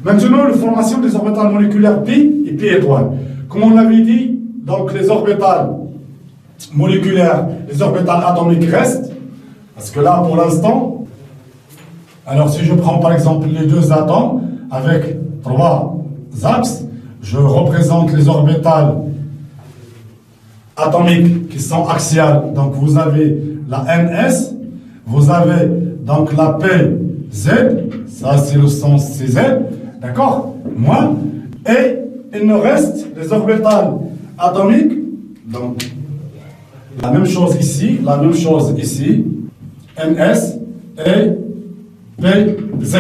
Maintenant, la formation des orbitales moléculaires pi et pi étoile. Comme on l'avait dit, donc les orbitales moléculaires, les orbitales atomiques restent, parce que là, pour l'instant, alors si je prends par exemple les deux atomes avec trois axes, je représente les orbitales atomiques qui sont axiales. Donc vous avez la NS, vous avez donc la PZ, ça c'est le sens CZ, d'accord, moins, et il nous reste les orbitales atomiques, donc la même chose ici, NS et PZ.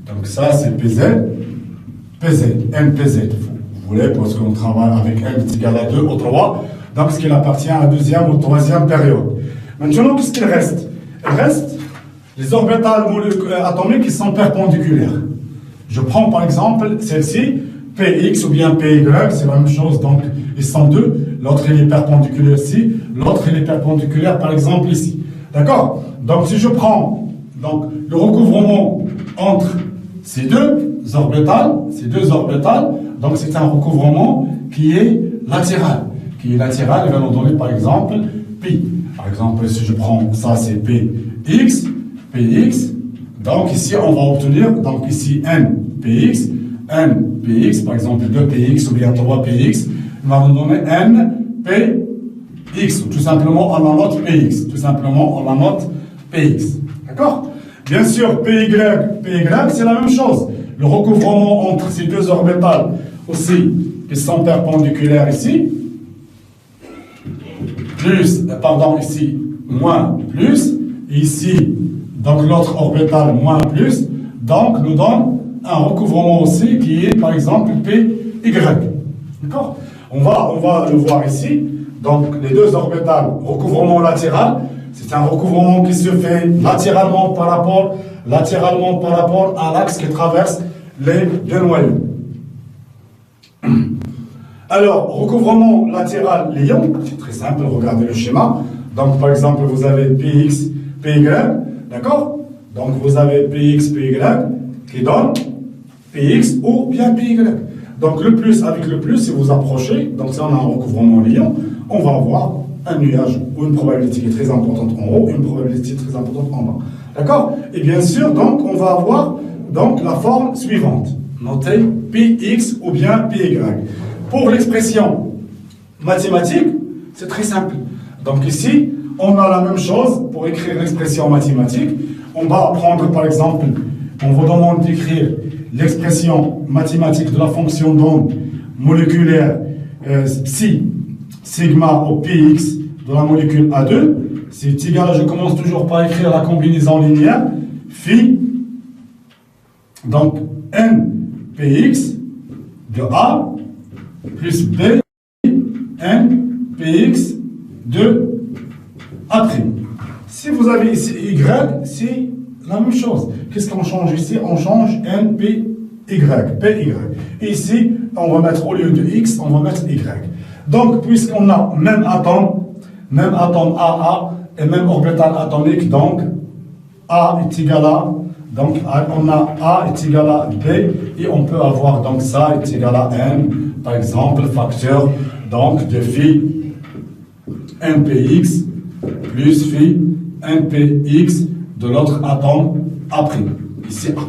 Donc ça c'est PZ, NPZ, vous voulez, parce qu'on travaille avec N égal à 2 ou 3, donc ce qui appartient à la deuxième ou troisième période. Maintenant, qu'est-ce qu'il reste? Il reste les orbitales atomiques qui sont perpendiculaires. Je prends par exemple celle-ci, PX ou bien PY, c'est la même chose, donc ils sont deux. L'autre il est perpendiculaire ici, l'autre il est perpendiculaire par exemple ici. D'accord? Donc si je prends donc, le recouvrement entre ces deux orbitales, donc c'est un recouvrement qui est latéral. Il va nous donner par exemple pi. Par exemple, si je prends ça, c'est px, donc ici on va obtenir, donc ici npx, par exemple 2px ou bien 3px, il va nous donner npx, tout simplement on la note px, d'accord? Bien sûr, py, c'est la même chose. Le recouvrement entre ces deux orbitales aussi, qui sont perpendiculaires ici, ici, moins, plus, et ici, donc l'autre orbital, moins, plus, donc nous donne un recouvrement aussi qui est, par exemple, PY. D'accord? On va le voir ici. Donc, les deux orbitales, recouvrement latéral, c'est un recouvrement qui se fait latéralement par rapport à l'axe qui traverse les deux noyaux. Alors, recouvrement latéral liant, c'est très simple, regardez le schéma. Donc, par exemple, vous avez Px, Py, d'accord? Donc, vous avez Px, Py qui donne Px ou bien Py. Donc, le plus avec le plus, si vous approchez, donc si on a un recouvrement liant, on va avoir un nuage ou une probabilité qui est très importante en haut, une probabilité très importante en bas. D'accord? Et bien sûr, donc, on va avoir donc, la forme suivante. Notez Px ou bien Py. Pour l'expression mathématique, c'est très simple. Donc ici, on a la même chose pour écrire l'expression mathématique. On va prendre par exemple, on vous demande d'écrire l'expression mathématique de la fonction d'onde moléculaire psi sigma au px de la molécule A2. C'est égal, je commence toujours par écrire la combinaison linéaire phi, donc n px de A plus B, N, Px, de A'. Si vous avez ici Y, c'est la même chose. Qu'est-ce qu'on change ici? On change N, P, Y, PY. Ici, on va mettre au lieu de X, on va mettre Y. Donc, puisqu'on a même atome AA et même orbital atomique, donc A est égal à, donc on a A est égal à B et on peut avoir donc ça est égal à N. Par exemple, facteur donc de phi npx plus phi npx de l'autre atome A', ici A.